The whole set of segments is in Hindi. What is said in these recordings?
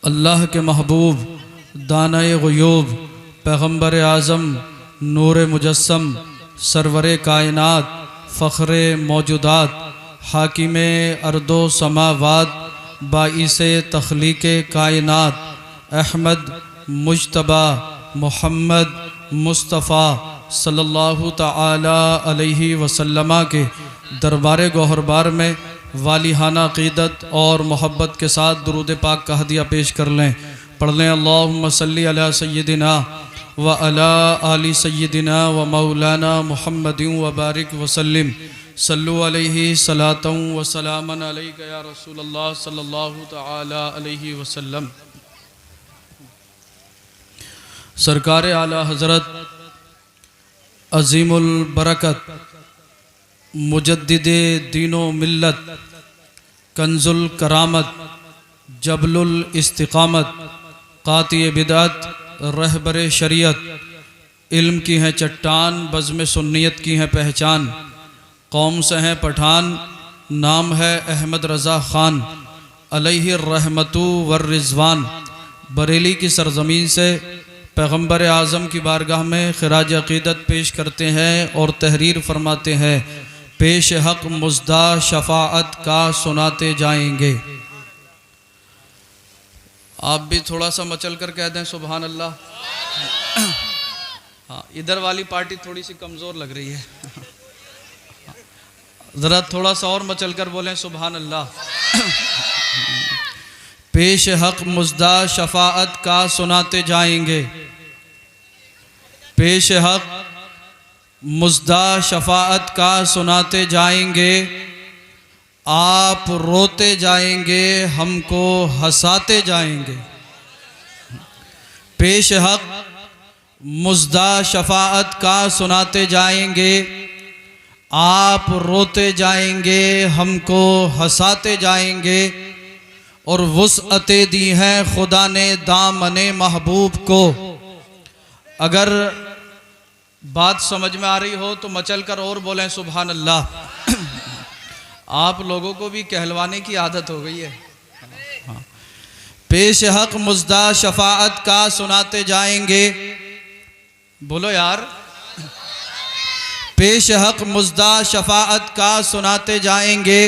अल्लाह के महबूब दानाए ग़ुयूब पैगम्बर आज़म नूर मुजस्सम सरवर कायनात फ़ख्र मौजूदात हाकिम अर्दो समावात बाइस तख्लीक़ कायनात अहमद मुज्तबा मुहम्मद मुस्तफ़ा सल्लल्लाहु तआला अलैहि वसल्लम के दरबार गौहरबार में वालिहाना अक़ीदत और मोहब्बत के साथ दुरूद पाक का हदिया पेश कर लें। पढ़ लें अल्लाहुम्मा सल्ली अला सय्यदिना व अला आलि सय्यदिना व मौलाना मुहम्मदिन व बारिक वसल्लिम सल्लु अलैहि सलातन व सलामन अलैका या रसूलल्लाह सल्लल्लाहु तआला अलैहि वसल्लम। सरकार आला हज़रत अज़ीमुल बरकत मुजद्दिदे दीनो मिल्लत कंजुल करामत जबलुल इस्तिकामत काती बिदअत रहबर शरीयत इल्म की है चट्टान बज़्म सुन्नियत की है पहचान कौम से हैं पठान नाम है अहमद रज़ा ख़ान अलैहि रहमतु वर रिज़वान बरेली की सरज़मीन से पैगम्बर आज़म की बारगाह में खिराज अक़ीदत पेश करते हैं और तहरीर फरमाते हैं। पेश हक़ मुज़दा शफ़ाअत का सुनाते जाएंगे। आप भी थोड़ा सा मचल कर कह दें सुभान अल्लाह। हाँ, इधर वाली पार्टी थोड़ी सी कमज़ोर लग रही है, ज़रा थोड़ा सा और मचल कर बोलें सुभान अल्लाह। पेश हक़ मुज़दा शफ़ाअत का सुनाते जाएंगे। पेश हक़ मुज़दा शफ़ाअत का सुनाते जाएंगे। आप रोते जाएंगे हमको हंसाते जाएंगे। पेश हक़ मुज़दा शफ़ाअत का सुनाते जाएंगे। आप रोते जाएंगे हमको हंसाते जाएंगे। और वुसअते दी हैं खुदा ने दामने महबूब को। अगर बात समझ में आ रही हो तो मचल कर और बोलें सुभान अल्लाह। आप लोगों को भी कहलवाने की आदत हो गई है। हाँ। पेश हक़ मुज़दा शफ़ाअत का सुनाते जाएंगे। बोलो यार। पेश हक़ मुज़दा शफ़ाअत का सुनाते जाएंगे।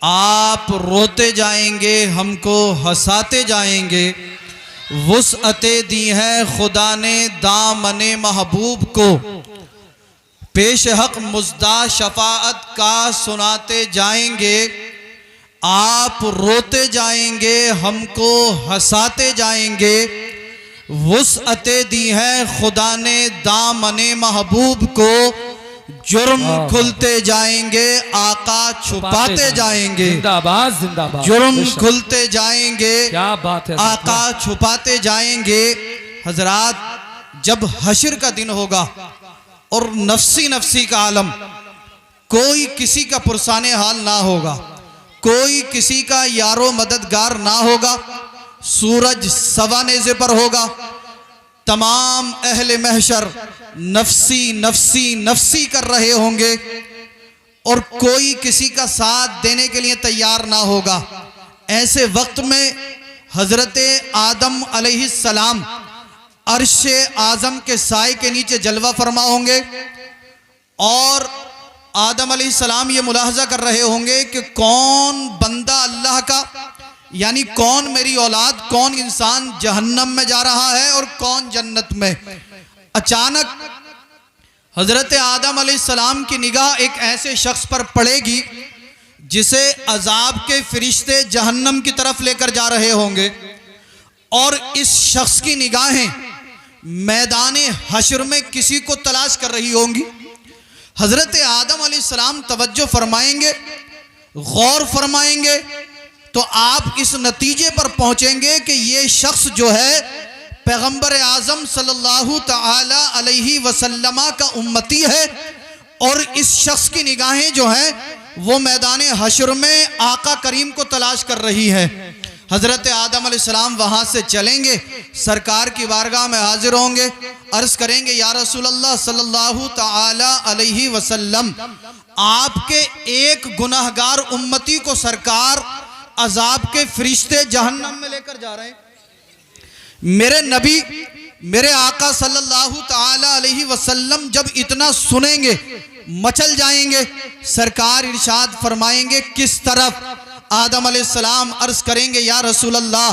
आप रोते जाएंगे हमको हंसाते जाएंगे। वुसअते दी है खुदा ने दामने महबूब को। पेश हक़ मुज़दा शफ़ाअत का सुनाते जाएंगे। आप रोते जाएंगे हमको हंसाते जाएंगे। वुसअते दी है खुदा ने दामने महबूब को। जुर्म खुलते जाएंगे आका छुपाते जाएंगे। जिंदाबाद जिंदाबाद। जुर्म खुलते जाएंगे क्या बात है, आका छुपाते जाएंगे। हजरात जब हश्र का दिन होगा और नफ्सी नफ्सी का आलम, कोई किसी का पुरसाने हाल ना होगा, कोई किसी का यारो मददगार ना होगा, सूरज सवा नेज़े पर होगा, तमाम अहले महशर नफ्सी नफ्सी नफ्सी कर रहे होंगे और कोई किसी का साथ देने के लिए तैयार ना होगा। ऐसे वक्त में हजरत आदम अलैहिस्सलाम अर्शे आज़म के साए के नीचे जलवा फरमा होंगे और आदम अलैहिस्सलाम ये मुलाहजा कर रहे होंगे कि कौन बंदा अल्लाह का, यानी कौन मेरी औलाद, कौन इंसान जहन्नम में जा रहा है और कौन जन्नत में। अचानक हजरत आदम अलैहिस्सलाम की निगाह एक ऐसे शख्स पर पड़ेगी जिसे अजाब के फरिश्ते जहन्नम की तरफ लेकर जा रहे होंगे और इस शख्स की निगाहें मैदाने हश्र में किसी को तलाश कर रही होंगी। हजरत आदम अलैहिस्सलाम तवज्जो फरमाएंगे, गौर फरमाएंगे तो आप इस नतीजे पर पहुंचेंगे कि ये शख्स जो है पैगंबर आज़म सल्लल्लाहु तआला अलैहि वसल्लम का उम्मती है और इस शख्स की निगाहें जो हैं वो मैदान हश्र में आका करीम को तलाश कर रही है। हज़रत आदम अलैहिस्सलाम वहाँ से चलेंगे, सरकार की बारगाह में हाजिर होंगे, अर्ज़ करेंगे या रसूल अल्लाह सल्लल्लाहु तआला अलैहि वसल्लम, आपके एक गुनाहगार उम्मती को सरकार अजाब के फरिश्ते जहन्नम में लेकर जा रहे हैं। मेरे नबी, मेरे आका सल्लल्लाहु ताला अलैहि वसल्लम जब इतना सुनेंगे मचल जाएंगे। सरकार इरशाद फरमाएंगे किस तरफ? आदम अलैहिस्सलाम अर्ज करेंगे या रसूल अल्लाह,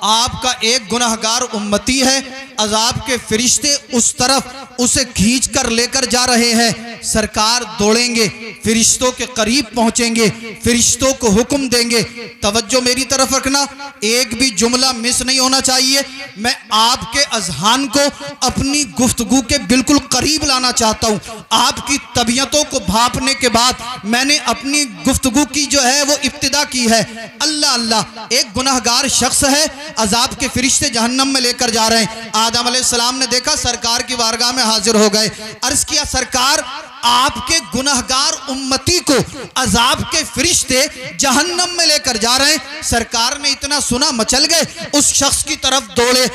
आपका एक गुनहगार उम्मती है, अजाब के फरिश्ते उस तरफ उसे खींच कर लेकर जा रहे हैं। सरकार दौड़ेंगे, फरिश्तों के करीब पहुंचेंगे, फरिश्तों को हुक्म देंगे। तवज्जो मेरी तरफ रखना, एक भी जुमला मिस नहीं होना चाहिए। मैं आपके अजहान को अपनी गुफ्तगू के बिल्कुल करीब लाना चाहता हूं। आपकी तबीयतों को भांपने के बाद मैंने अपनी गुफ्तगू की जो है वो इब्तिदा की है। अल्लाह अल्लाह, एक गुनहगार शख्स है, अजाब के फरिश्ते जहन्नम में लेकर जा रहे हैं। आदम अलैहिस्सलाम ने देखा, सरकार की बारगाह में हाजिर हो गए। अर्ज किया, सरकार आपके गुनहगार उम्मती को अजाब के फरिश्ते जहन्नम में लेकर जा रहे हैं। सरकार ने इतना सुना मचल गए, उस शख्स की तरफ दौड़े,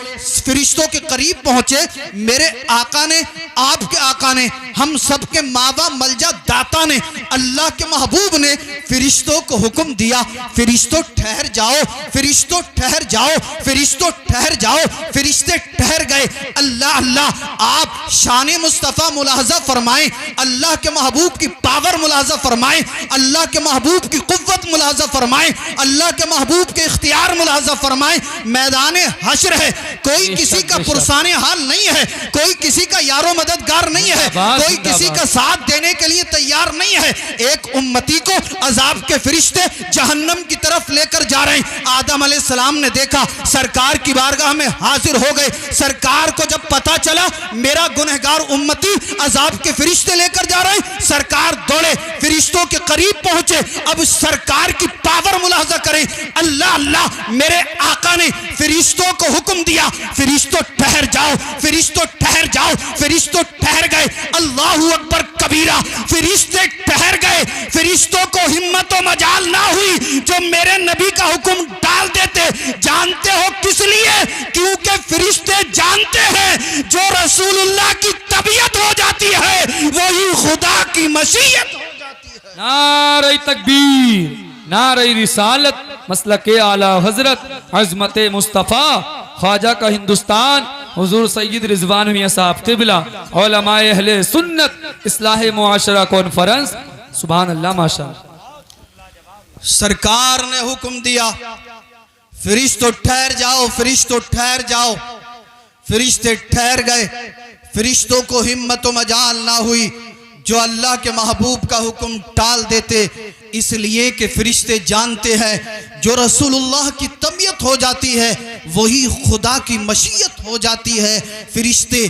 फरिश्तों के करीब पहुंचे। मेरे आका ने, आपके आका ने, हम सब के मावा मलजा दाता ने, अल्लाह के महबूब ने फरिश्तों को हुक्म दिया, फरिश्तों ठहर जाओ, फरिश्तों ठहर जाओ, फरिश्तों ठहर जाओ। फरिश्ते ठहर गए। अल्लाह अल्लाह, आप शान मुस्तफ़ा मुलाहजा फरमाएं, अल्लाह के महबूब की पावर मुलाहजा फरमाएं, अल्लाह के महबूब की कुव्वत मुलाहजा फरमाएं, अल्लाह के महबूब के इख्तियार मुलाहजा फरमाएं। मैदान हश्र है, कोई किसी का पुरसाने हाल नहीं है, कोई किसी का यारो मददगार नहीं है, कोई किसी का साथ देने के लिए तैयार नहीं है। एक उम्मती को अजाब के फरिश्ते जहन्नम की तरफ लेकर जा रहे हैं। आदम अलैहिस्सलाम ने देखा, सरकार की बारगाह में हाजिर हो गए। सरकार को जब पता चला मेरा गुनहगार उम्मती अजाब के फरिश्ते लेकर जा रहे हैं, सरकार दौड़े, फरिश्तों के करीब पहुंचे। अब सरकार की पावर मुलाहजा करें। अल्लाह अल्लाह, मेरे आका ने फरिश्तों को हुक्म दिया, फरिश्तों ठहर जाओ, फरिश्तों ठहर जाओ। फरिश्तों ठहर गए। अल्लाहू अकबर कबीरा, फरिश्ते ठहर गए। फरिश्तों को हिम्मत व मजाल ना हुई जो मेरे नबी का हुक्म डाल देते। जानते हो किस लिए? क्योंकि फरिश्ते जानते हैं जो रसूलुल्लाह की तबीयत हो जाती है वही खुदा की मशीयत हो जाती है। नारे तकबीर, नारे रिसालत, मसलके आला हजरत, अजमत मुस्तफ़ा, ख्वाजा का हिंदुस्तान, हुजूर सैयद रिजवान मियां साहब क़िबला, उलमाए अहले सुन्नत, इस्लाह मुआशरा कॉन्फ्रेंस। सुभान अल्लाह, माशाअल्लाह। सरकार ने हुक्म दिया, फरिश्तों ठहर जाओ, फरिश्तों ठहर जाओ। फरिश्ते ठहर गए। फरिश्तों को हिम्मत व मजाल ना हुई जो अल्लाह के महबूब का हुक्म टाल देते, इसलिए कि फरिश्ते जानते हैं जो रसूलुल्लाह की तबीयत हो जाती है वही खुदा की मशीयत हो जाती है। फरिश्ते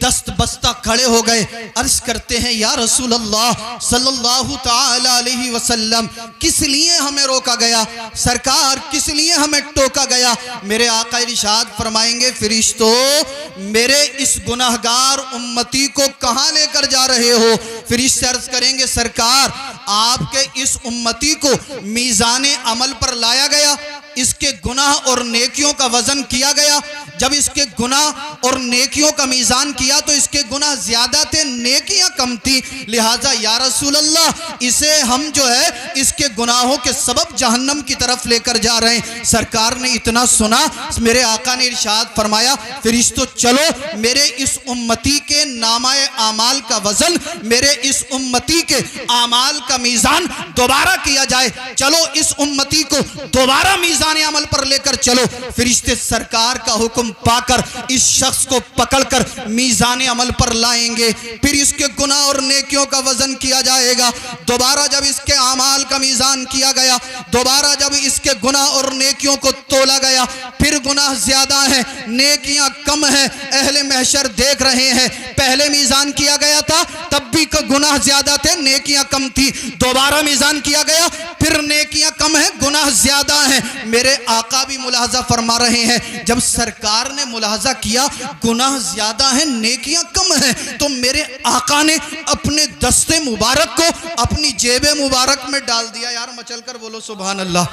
दस्त बस्ता खड़े हो गए, अर्ज करते हैं या रसूल अल्लाह सल्लल्लाहु ताला अलैहि वसल्लम, किस लिए हमें रोका गया? सरकार किस लिए हमें टोका गया? मेरे आका इरशाद फरमाएंगे, फरिश्तों मेरे इस गुनाहगार उम्मती को कहां लेकर जा रहे हो? फरिश्ते अर्ज करेंगे, सरकार आपके इस उम्मती को मीज़ाने अमल पर लाया गया, इसके गुनाह और नेकियों का वजन किया गया। जब इसके गुनाह और नेकियों का मीज़ान किया तो इसके गुनाह ज्यादा थे, नेकियां कम थी। लिहाजा या रसूल अल्लाह इसे हम जो है इसके गुनाहों के सबब जहन्नम की तरफ लेकर जा रहे हैं। सरकार ने इतना सुना, मेरे आका ने इरशाद फरमाया, फरिश्तों चलो मेरे इस उम्मती के नामाए आमाल का वजन, मेरे इस उम्मती के आमाल का मीज़ान दोबारा किया जाए। चलो इस उम्मती को दोबारा मीज़ान अमल पर लेकर चलो। फरिश्ते सरकार का हुक्म पाकर इस शख्स को पकड़कर मीज़ान अमल पर लाएंगे। फिर इसके गुनाह और नेकियों का वजन किया जाएगा। दोबारा जब इसके आमाल का मीज़ान किया गया, दोबारा जब इसके गुनाह और नेकियों को तोला गया, फिर गुनाह ज्यादा है, नेकियां कम है। अहले महशर देख रहे हैं, पहले मीज़ान किया गया था तब भी गुनाह ज्यादा थे, नेकियां कम थी। दोबारा मीज़ान किया गया, फिर नेकियां कम है, गुनाह ज्यादा है। मेरे आका भी मुलाहजा फरमा रहे हैं, जब सरकार ने मुलाहजा किया गुनाह ज्यादा है, नेकियां कम है, तो मेरे आका ने अपने दस्ते मुबारक को अपनी जेबे मुबारक में डाल दिया। यार मचल कर बोलो सुभान अल्लाह।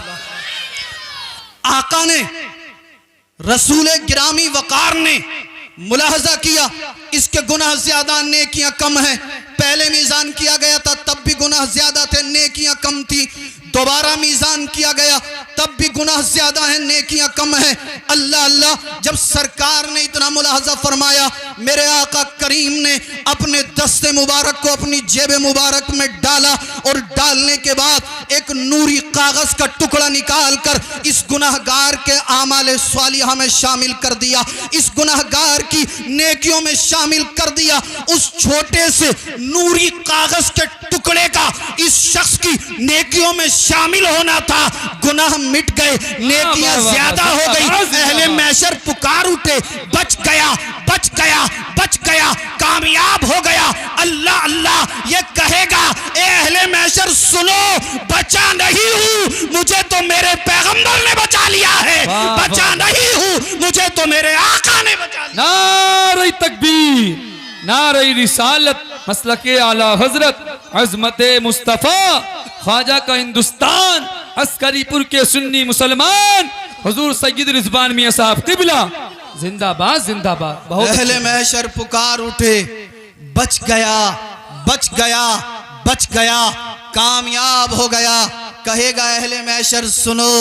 आका ने, रसूल गिरामी वकार ने मुलाहजा किया इसके गुनाह ज्यादा, नेकियां कम है। पहले मीज़ान किया गया था तब भी गुनाह ज्यादा थे, नेकियां कम थी। दोबारा मीज़ान किया गया, तब भी गुनाह ज्यादा है, नेकियां कम है। अल्लाह अल्लाह, जब सरकार ने इतना मुलाहजा फरमाया, मेरे आका करीम ने अपने दस्ते मुबारक को अपनी जेब मुबारक में डाला और डालने के बाद एक नूरी कागज का टुकड़ा निकाल कर इस गुनाहगार के आमाले स्वालिहा में शामिल कर दिया, इस गुनाहगार की नेकियों में शामिल कर दिया। उस छोटे से नूरी कागज के टुकड़े का इस शख्स की नेकियों में शामिल होना था। गुनाह मिट गए, नेकियां ज्यादा हो गई। अहले महशर पुकार उठे, बच गया, बच गया, बच गया, कामयाब हो गया। अल्लाह अल्लाह ये कहेगा, ए अहले महशर सुनो, बचा नहीं हूं, मुझे तो मेरे पैगंबर ने बचा लिया है। बचा नहीं हूं, मुझे तो मेरे आका ने बचा लिया। नारे तकबीर, नारे रिसालत, मसलके आला हजरत अजमत मुस्तफा ख्वाजा का हिंदुस्तान, अस्करीपुर के सुन्नी मुसलमान हुजूर सैयद रिजवान मियां साहब किबला जिंदाबाद जिंदाबाद। बहुत अहले महशर पुकार उठे, बच गया, बच गया, बच गया, कामयाब हो गया। कहेगा अहले महशर सुनो,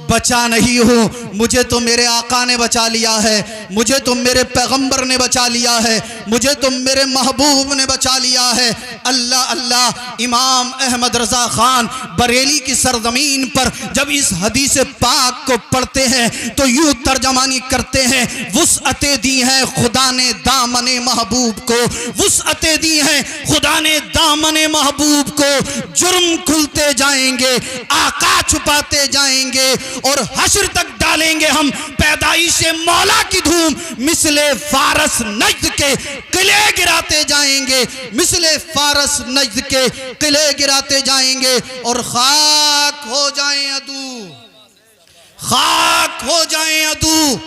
बचा नहीं हूं, मुझे तो मेरे आका ने बचा लिया है, मुझे तो मेरे पैगंबर ने बचा लिया है, मुझे तो मेरे महबूब ने बचा लिया है। अल्लाह अल्लाह, इमाम अहमद रजा खान बरेली की सरजमीन पर जब इस हदीस पाक को पढ़ते हैं तो यूं तर्जमानी करते हैं, वुसअतें दी हैं खुदा ने दामने महबूब को, वुसअतें दी हैं खुदा ने दामने महबूब को। जुर्म खुलते जाएंगे, आका छुपाते जाएंगे और हश्र तक डालेंगे हम पैदाइशे मौला की धूम। मिसले फारस नज्द के किले गिराते जाएंगे, मिसले फारस नज्द के किले गिराते जाएंगे और खाक हो जाएं अदू, खाक हो जाएं अदू,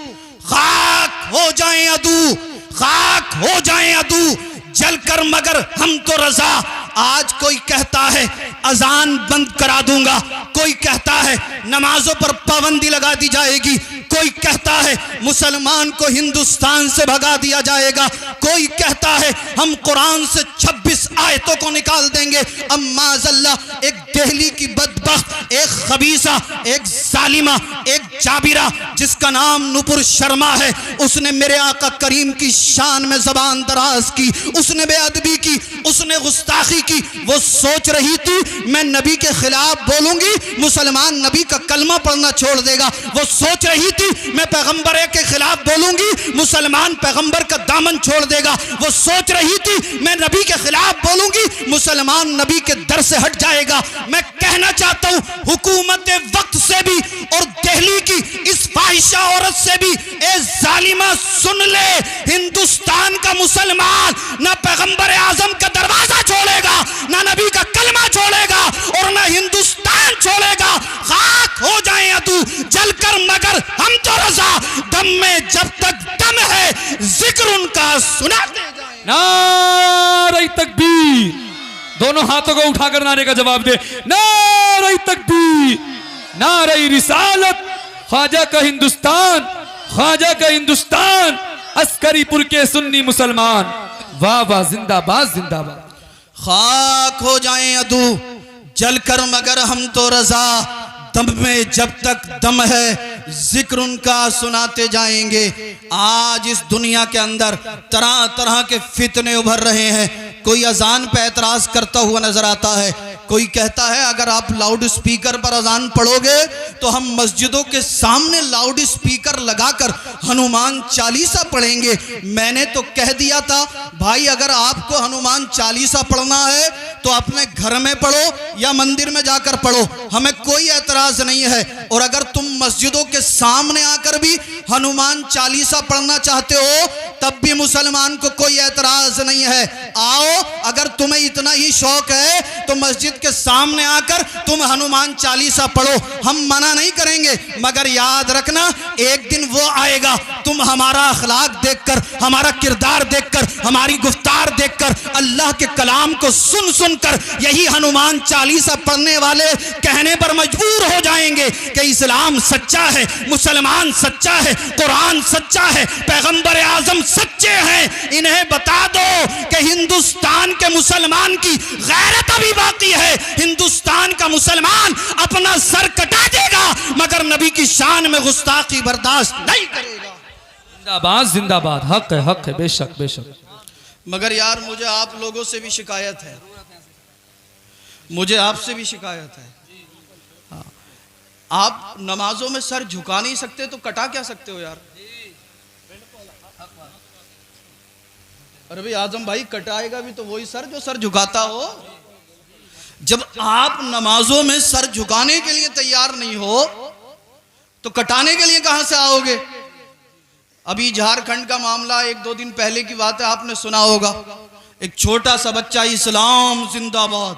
खाक हो जाएं अदू, खाक हो जाएं अदू, जलकर मगर हम तो रजा। आज कोई कहता है अजान बंद करा दूंगा, कोई कहता है नमाजों पर पाबंदी लगा दी जाएगी, कोई कहता है मुसलमान को हिंदुस्तान से भगा दिया जाएगा, कोई कहता है हम कुरान से 26 आयतों को निकाल देंगे। अम्माज़ल्ला, एक दिल्ली की बदबख्त, एक खबीसा, एक जालिमा, एक जाबिरा जिसका नाम नुपुर शर्मा है, उसने मेरे आका करीम की शान में जबान दराज की, उसने बेअदबी की, उसने गुस्ताखी की। वो सोच रही थी मैं नबी के खिलाफ बोलूंगी, मुसलमान नबी का कलमा पढ़ना छोड़ देगा। वो सोच रही थी मैं पैगंबर के खिलाफ बोलूंगी, मुसलमान पैगंबर का दामन छोड़ देगा। वो सोच रही थी मैं नबी के खिलाफ बोलूंगी, मुसलमान नबी के दर से हट जाएगा। मैं कहना चाहता हूं हुकूमत वक्त से भी और दिल्ली की इस फाहिशा औरत से भी, ए जालिमा सुन ले, हिंदुस्तान का मुसलमान ना पैगंबर आजम का दरवाजा छोड़ेगा, ना नबी का कलमा छोड़ेगा और ना हिंदुस्तान छोड़ेगा। खाक हो जाए अदू, जलकर मगर हम तो रजा, दम में जब तक दम है जिक्र उनका सुनाते जाए। नारे तकबीर, दोनों हाथों को उठाकर नारे का जवाब दे। नारे तकबीर, नारे रिसालत, ख्वाजा का हिंदुस्तान, ख्वाजा का हिंदुस्तान, अस्करीपुर के सुन्नी मुसलमान, वाह वाह, जिंदाबाद जिंदाबाद। खाक हो जाएं अदू, जलकर मगर हम तो रजा, दम में जब तक दम है जिक्र उनका सुनाते जाएंगे। आज इस दुनिया के अंदर तरह तरह के फितने उभर रहे हैं। कोई अजान पे एतराज करता हुआ नजर आता है, कोई कहता है अगर आप लाउड स्पीकर पर अजान पढ़ोगे तो हम मस्जिदों के सामने लाउड स्पीकर लगाकर हनुमान चालीसा पढ़ेंगे। मैंने तो कह दिया था भाई, अगर आपको हनुमान चालीसा पढ़ना है तो अपने घर में पढ़ो या मंदिर में जाकर पढ़ो, हमें कोई एतराज नहीं है। और अगर तुम मस्जिदों के सामने आकर भी हनुमान चालीसा पढ़ना चाहते हो तब भी मुसलमान को कोई एतराज नहीं है। आओ, अगर तुम्हें इतना ही शौक है तो मस्जिद के सामने आकर तुम हनुमान चालीसा पढ़ो, हम मना नहीं करेंगे। मगर याद रखना, एक दिन वो आएगा, तुम हमारा अखलाक देखकर, हमारा किरदार देखकर, हमारी गुफ्तार देखकर, अल्लाह के कलाम को सुन सुनकर यही हनुमान चालीसा पढ़ने वाले कहने पर मजबूर हो जाएंगे कि इस्लाम सच्चा है, मुसलमान सच्चा है, कुरान सच्चा है, पैगंबर आजम सच्चे हैं इन्हें बता दो कि हिंदुस्तान के मुसलमान की गैरत अभी बाकी है। हिंदुस्तान का मुसलमान अपना सर कटा देगा मगर नबी की शान में गुस्ताखी बर्दाश्त नहीं करेगा। जिंदाबाद जिंदाबाद, हक है, बेशक बेशक। मगर यार मुझे आप लोगों से भी शिकायत है, मुझे आपसे भी शिकायत है। हाँ, आप नमाजों में सर झुका नहीं सकते तो कटा क्या सकते हो यार? अरे भाई आजम भाई, कटाएगा भी तो वही सर जो सर झुकाता हो। जब आप नमाजों में सर झुकाने के लिए तैयार नहीं हो तो कटाने के लिए कहां से आओगे? अभी झारखंड का मामला 1-2 दिन पहले की बात है, आपने सुना होगा। एक छोटा सा बच्चा इस्लाम जिंदाबाद,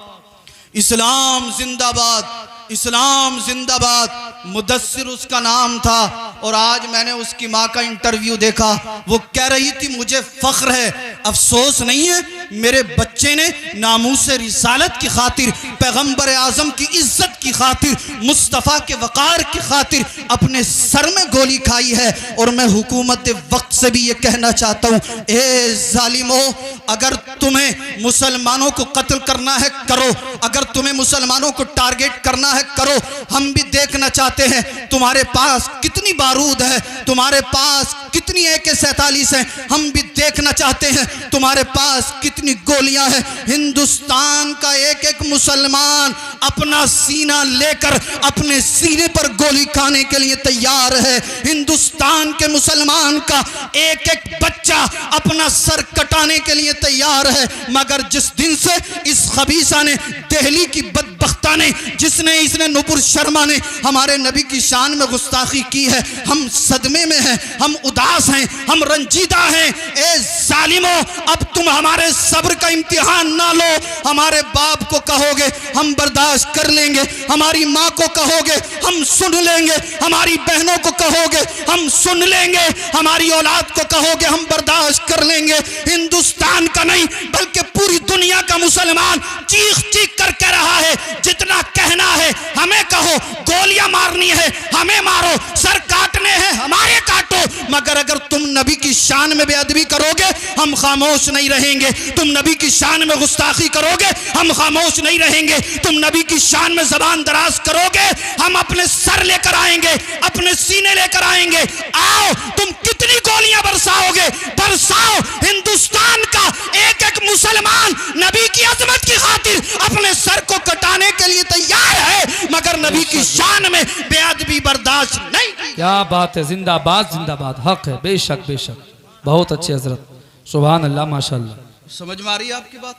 इस्लाम जिंदाबाद, इस्लाम जिंदाबाद, मुदस्सिर उसका नाम था। और आज मैंने उसकी माँ का इंटरव्यू देखा, वो कह रही थी मुझे फख्र है, अफसोस नहीं है, मेरे बच्चे ने नामूसे रिसालत की खातिर, पैगंबर आजम की इज्जत की खातिर, मुस्तफ़ा के वक़ार की खातिर अपने सर में गोली खाई है। और मैं हुकूमत वक्त से भी ये कहना चाहता हूँ, ए जालिमो, अगर तुम्हें मुसलमानों को कत्ल करना है करो, अगर तुम्हें मुसलमानों को टारगेट करना है करो। हम भी देखना चाहते हैं तुम्हारे पास कितनी बारूद है, तुम्हारे पास कितनी AK-47 है, हम भी देखना चाहते हैं तुम्हारे पास कितनी गोलियां हैं। हिंदुस्तान का एक एक मुसलमान अपना सीना लेकर अपने सीने पर गोली खाने के लिए तैयार है। हिंदुस्तान के मुसलमान का एक एक बच्चा अपना सर कटाने के लिए तैयार है। मगर जिस दिन से इस खबीसा ने, दिल्ली की बदबख्ता ने, जिसने इसने नुपुर शर्मा ने हमारे नबी की शान में गुस्ताखी की है, हम सदमे में हैं, हम उदास हैं, हम रंजीदा हैं। ए जालिमो, अब तुम हमारे सब्र का इम्तिहान ना लो। हमारे बाप को कहोगे हम बर्दाश्त कर लेंगे, हमारी माँ को कहोगे हम सुन लेंगे, हमारी बहनों को कहोगे हम सुन लेंगे, हमारी औलाद को कहोगे हम बर्दाश्त कर लेंगे। हिंदुस्तान का नहीं बल्कि पूरी दुनिया का मुसलमान चीख चीख कर कह रहा है, जितना कहना है हमें कहो, गोलियां मारनी है हमें मारो, सर काटने हैं हमारे काटो। मगर अगर तुम नबी की शान में बेअदबी करोगे हम खामोश नहीं रहेंगे। तुम नबी की शान में गुस्ताखी करोगे हम खामोश नहीं रहेंगे। तुम नबी की शान में जबान दराज करोगे हम अपने सर लेकर आएंगे, अपने सीने लेकर आएंगे। आओ, तुम कितनी गोलियां बरसाओगे बरसाओ। हिंदुस्तान का एक एक मुसलमान नबी की अजमत की खातिर अपने सर को कटाने के लिए तैयार है, मगर नबी की शान में बेअदबी बर्दाश्त नहीं की। क्या बात है, जिंदाबाद जिंदाबाद, हक है, बेशक बेशक, बहुत अच्छे हजरत, सुभान अल्लाह, माशाअल्लाह। समझ में आ रही है आपकी बात?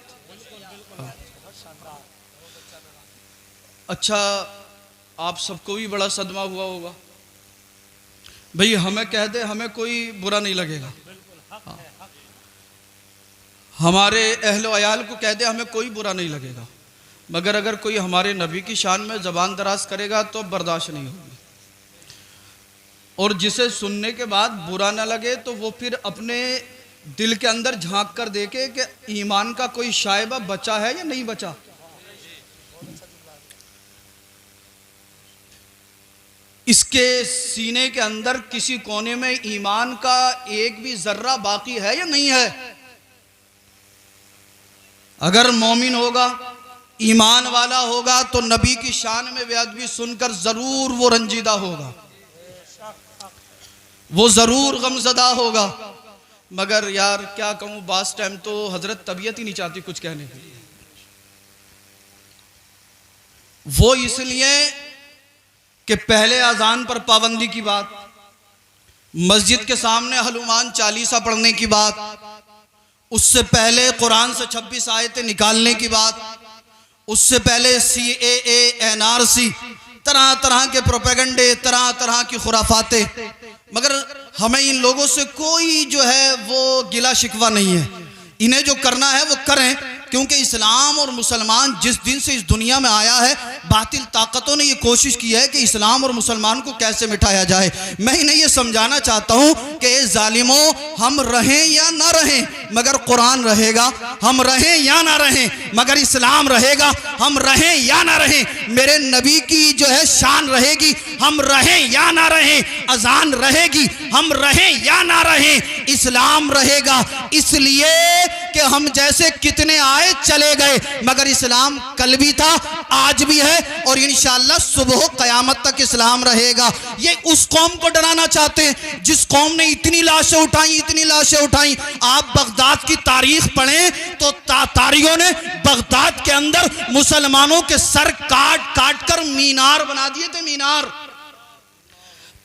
अच्छा, आप सबको भी बड़ा सदमा हुआ होगा। भाई हमें कह दे हमें कोई बुरा नहीं लगेगा, हमारे अहलो अयाल को कह दे हमें कोई बुरा नहीं लगेगा। मगर अगर कोई हमारे नबी की शान में जबान दराज करेगा तो बर्दाश्त नहीं होगी। और जिसे सुनने के बाद बुरा ना लगे तो वो फिर अपने दिल के अंदर झांक कर देखे कि ईमान का कोई शायबा बचा है या नहीं बचा। इसके सीने के अंदर किसी कोने में ईमान का एक भी जर्रा बाकी है या नहीं है। अगर मोमिन होगा, ईमान वाला होगा तो नबी की शान में बेअदबी सुनकर जरूर वो रंजीदा होगा, वो जरूर गमजदा होगा। मगर यार क्या कहूं, बास टाइम तो हजरत तबीयत ही नहीं चाहती कुछ कहने की। वो इसलिए कि पहले अजान पर पाबंदी की बात, मस्जिद के सामने हनुमान चालीसा पढ़ने की बात, उससे पहले कुरान से 26 आयतें निकालने की बात, उससे पहले CAA NRC, तरह तरह के प्रोपेगेंडे, तरह तरह की खुराफातें। मगर हमें इन लोगों से कोई जो है वो गिला शिकवा नहीं है। इन्हें जो करना है वो करें, क्योंकि इस्लाम और मुसलमान जिस दिन से इस दुनिया में आया है, बातिल ताकतों ने ये कोशिश की है कि इस्लाम और मुसलमान को कैसे मिटाया जाए। मैं इन्हें ये समझाना चाहता हूँ कि ये जालिमों, हम रहें या ना रहें मगर कुरान रहेगा, हम रहें या ना रहें मगर इस्लाम रहेगा, हम रहें या ना रहें मेरे नबी की जो है शान रहेगी, हम रहें या ना रहें अजान रहेगी, हम रहें या ना रहें इस्लाम रहेगा। इसलिए कि हम जैसे कितने आए चले गए, मगर इस्लाम कल भी था, आज भी है और इंशाअल्लाह सुबह क़यामत तक इस्लाम रहेगा। ये उस कौम को डराना चाहते हैं जिस कौम ने इतनी लाशें उठाई, इतनी लाशें उठाई। आप बगदाद की तारीख पढ़ें तो तातारियों ने बगदाद के अंदर मुसलमानों के सर काट काट कर मीनार बना दिए थे, मीनार।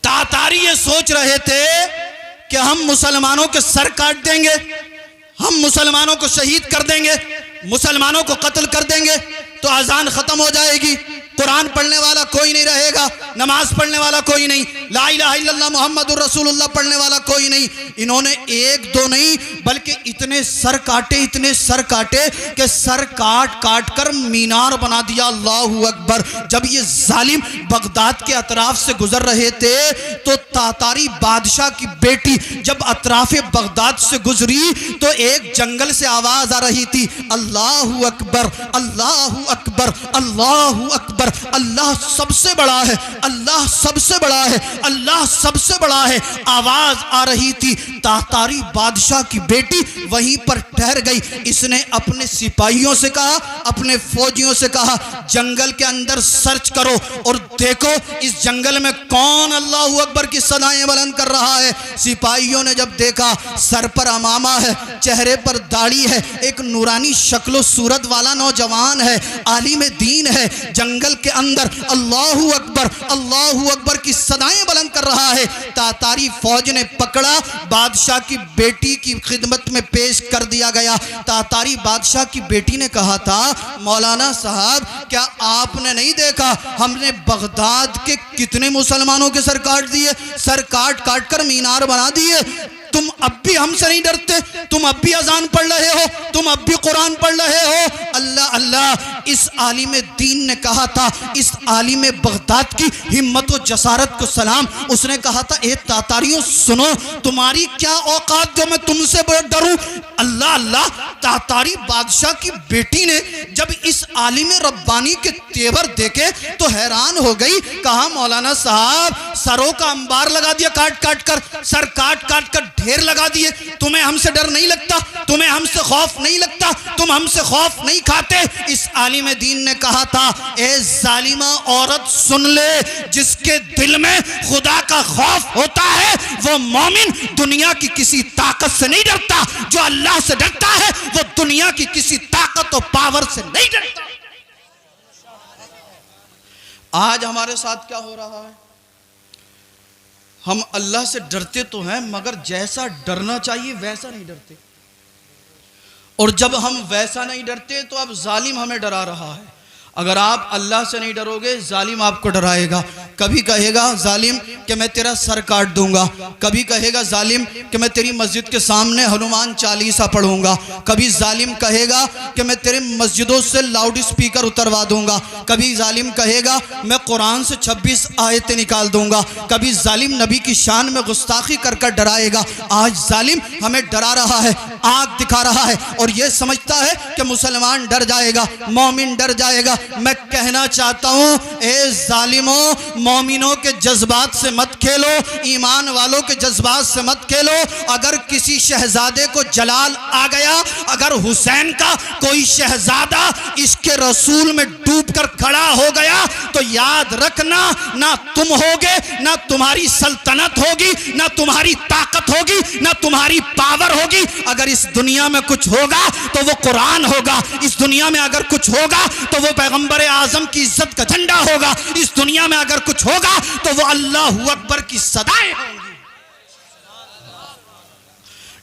तातारी ये सोच रहे थे कि हम मुसलमानों के सर काट देंगे, हम मुसलमानों को शहीद कर देंगे, मुसलमानों को कत्ल कर देंगे तो अजान खत्म हो जाएगी, कुरान पढ़ने वाला कोई नहीं रहेगा, नमाज पढ़ने वाला कोई नहीं, ला इलाहा इल्लल्लाह मुहम्मदुर रसूलुल्लाह पढ़ने वाला कोई नहीं। इन्होंने एक दो नहीं बल्कि इतने सर काटे, इतने सर काटे कि सर काट काट कर मीनार बना दिया। अल्लाहु अकबर। जब ये जालिम बगदाद के अतराफ से गुजर रहे थे तो तातारी बादशाह की बेटी जब अतराफ बगदाद से गुजरी तो एक जंगल से आवाज आ रही थी, अल्लाहु अकबर, अल्लाहु अकबर, अल्लाहु अकबर, अल्लाह सबसे बड़ा है, अल्लाह सबसे बड़ा है, अल्लाह सबसे बड़ा है। आवाज आ रही थी। तातारी बादशाह की बेटी वहीं पर ठहर गई। इसने अपने सिपाहियों से कहा, अपने फौजियों से कहा, जंगल के अंदर सर्च करो और देखो इस जंगल में कौन अल्लाहु अकबर की सदाएं बुलंद कर रहा है। सिपाहियों ने जब देखा सर पर अमामा है, चेहरे पर दाढ़ी है, एक नूरानी शक्लो सूरत वाला नौजवान है, आलिम दीन है, जंगल के अंदर अल्लाहु अकबर की सदाएं बुलंद कर रहा है। तातारी फौज ने पकड़ा, बादशाह की बेटी की खिदमत में पेश कर दिया गया। तातारी बादशाह की बेटी ने कहा था, मौलाना साहब क्या आपने नहीं देखा हमने बगदाद के कितने मुसलमानों के सर काट दिए, सर काट काट कर मीनार बना दिए। तुम अब भी हमसे नहीं डरते, तुम अब भी अजान पढ़ रहे हो, तुम अब भी कुरान पढ़ रहे हो। अल्लाह अल्लाह। इस आलिम दीन ने कहा था, इस आलिम बगदाद की हिम्मत और जसारत को सलाम। उसने कहा था, ए तातारियों सुनो, तुम्हारी क्या औकात जो मैं तुमसे डरूं। अल्लाह अल्लाह। तातारी बादशाह की बेटी ने जब इस आलिम रब्बानी के तेवर देखे तो हैरान हो गई। कहा, मौलाना साहब सरों का अंबार लगा दिया, काट काट कर सर काट काट कर ढेर लगा दिए। तुम्हें हमसे डर नहीं लगता, तुम्हें हमसे खौफ नहीं लगता, तुम हमसे खौफ नहीं खाते। इस आलिम दीन ने कहा था, ए जालिमा औरत सुन ले, जिसके दिल में खुदा का खौफ होता है वो मोमिन दुनिया की किसी ताकत से नहीं डरता। जो अल्लाह से डरता है वो दुनिया की किसी ताकत और पावर से नहीं डरता। आज हमारे साथ क्या हो रहा है, हम अल्लाह से डरते तो हैं मगर जैसा डरना चाहिए वैसा नहीं डरते। और जब हम वैसा नहीं डरते तो अब जालिम हमें डरा रहा है। अगर आप अल्लाह से नहीं डरोगे, जालिम आपको डराएगा। कभी कहेगा जालिम कि मैं तेरा सर काट दूंगा, कभी कहेगा जालिम कि मैं तेरी मस्जिद के सामने हनुमान चालीसा पढ़ूंगा, कभी जालिम कहेगा कि मैं तेरे मस्जिदों से लाउड स्पीकर उतरवा दूंगा, कभी जालिम कहेगा मैं कुरान से 26 आयतें निकाल दूंगा, कभी जालिम नबी की शान में गुस्ताखी कर कर डराएगा। आज जालिम हमें डरा रहा है, आग दिखा रहा है और यह समझता है कि मुसलमान डर जाएगा, मोमिन डर जाएगा। मैं कहना चाहता हूं, ए जालिमों, मोमिनों के जज्बात से मत खेलो, ईमान वालों के जज्बात से मत खेलो। अगर किसी शहजादे को जलाल आ गया, अगर हुसैन का कोई शहजादा इसके रसूल में डूब कर खड़ा हो गया तो याद रखना, ना तुम होगे, ना तुम्हारी सल्तनत होगी, ना तुम्हारी ताकत होगी, ना तुम्हारी पावर होगी। अगर इस दुनिया में कुछ होगा तो वो कुरान होगा, इस दुनिया में अगर कुछ होगा तो वो पैगंबर आजम की इज्जत का झंडा होगा, इस दुनिया में अगर कुछ होगा तो वो अल्लाहु अकबर की सदाएं होंगी।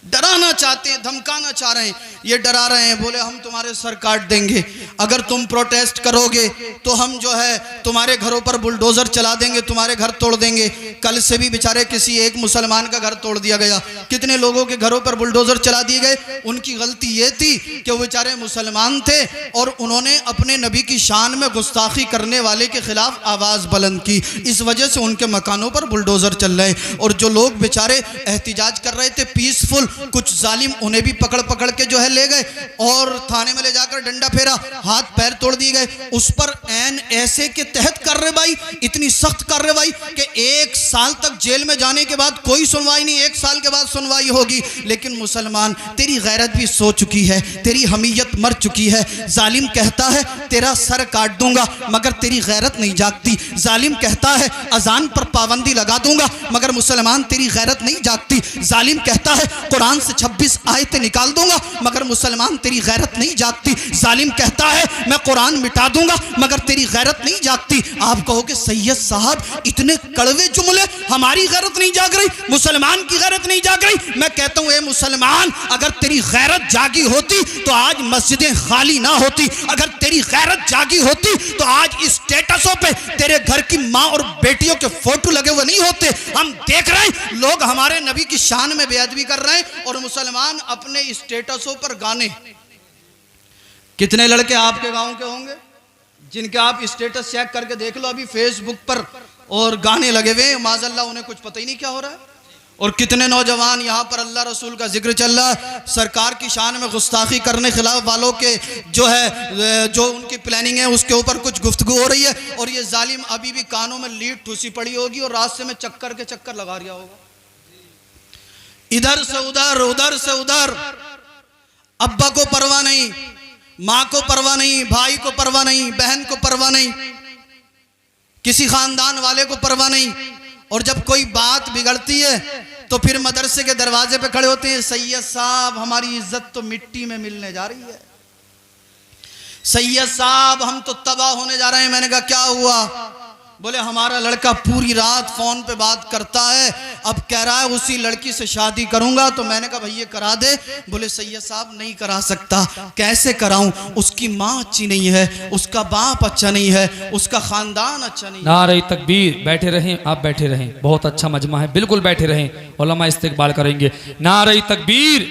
डराना चाहिए। चाहते हैं, धमकाना चाह रहे हैं, ये डरा रहे हैं, बोले हम तुम्हारे सर काट देंगे, अगर तुम प्रोटेस्ट करोगे तो हम जो है तुम्हारे घरों पर बुलडोजर चला देंगे, तुम्हारे घर तोड़ देंगे। कल से भी बेचारे किसी एक मुसलमान का घर तोड़ दिया गया, कितने लोगों के घरों पर बुलडोजर चला दिए गए। उनकी गलती ये थी कि वो बेचारे मुसलमान थे और उन्होंने अपने नबी की शान में गुस्ताखी करने वाले के खिलाफ आवाज़ बुलंद की, इस वजह से उनके मकानों पर बुलडोजर चल रहे। और जो लोग बेचारे एहतिजाज कर रहे थे पीसफुल, कुछ जालिम उन्हें भी पकड़ पकड़ के जो है ले गए और थाने में ले जाकर डंडा फेरा, हाथ पैर तोड़ दिए गए। उस पर एन ऐसे के तहत कार्रवाई, इतनी सख्त कार्रवाई कि 1 साल तक जेल में जाने के बाद कोई सुनवाई नहीं, 1 साल के बाद सुनवाई होगी। लेकिन मुसलमान, तेरी गैरत भी सो चुकी है, तेरी हमीयत मर चुकी है। जालिम कहता है तेरा सर काट दूंगा मगर तेरी गैरत नहीं जागती। जालिम कहता है अजान पर पाबंदी लगा दूंगा मगर मुसलमान तेरी गैरत नहीं जागती। जालिम कहता है कुरान से 26 आयतें निकाल दूंगा मगर मुसलमान तेरी गैरत नहीं जागती। जालिम कहता है मैं कुरान मिटा दूंगा मगर तेरी गैरत नहीं जागती। आप कहो कि सैयद साहब इतने कड़वे जुमले, हमारी गैरत नहीं जाग रही, मुसलमान की गैरत नहीं जाग रही। मैं कहता हूं ए मुसलमान, अगर तेरी गैरत जागी होती तो आज मस्जिदें खाली ना होती, अगर तेरी गैरत जागी होती तो आज स्टेटसों पे तेरे घर की माँ और बेटियों के फोटो लगे हुए नहीं होते। हम देख रहे हैं लोग हमारे नबी की शान में बेअदबी कर रहे हैं और मुसलमान अपने स्टेटसों पर गाने। कितने लड़के आपके गांव के होंगे जिनके आप स्टेटस चेक करके देख लो, अभी फेसबुक पर और गाने लगे हुए, माज़अल्लाह उन्हें कुछ पता ही नहीं क्या हो रहा है। और कितने नौजवान यहाँ पर अल्लाह रसूल का जिक्र चल रहा है, सरकार की शान में गुस्ताखी करने खिलाफ वालों के जो है जो उनकी प्लानिंग है उसके ऊपर कुछ गुफ्तगू हो रही है और ये जालिम अभी भी कानों में लीड ठूसी पड़ी होगी और रास्ते में चक्कर के चक्कर लगा रहा होगा, इधर से उधर उधर से उधर। अब्बा को परवाह नहीं, माँ को परवाह नहीं, भाई को परवाह नहीं, बहन को परवाह नहीं, किसी खानदान वाले को परवाह नहीं। और जब कोई बात बिगड़ती है तो फिर मदरसे के दरवाजे पे खड़े होते हैं, सैयद साहब हमारी इज्जत तो मिट्टी में मिलने जा रही है, सैयद साहब हम तो तबाह होने जा रहे हैं। मैंने कहा क्या हुआ? बोले हमारा लड़का पूरी रात फोन पे बात करता है, अब कह रहा है उसी लड़की से शादी करूंगा। तो मैंने कहा भैया करा दे। बोले सैयद साहब नहीं करा सकता। कैसे कराऊं? उसकी माँ अच्छी नहीं है, उसका बाप अच्छा नहीं है, उसका खानदान अच्छा नहीं है। नारे तकबीर। बैठे रहें, आप बैठे रहें, बहुत अच्छा मजमा है, बिल्कुल बैठे रहें, उलमा इस्तिकबाल करेंगे। नारे तकबीर।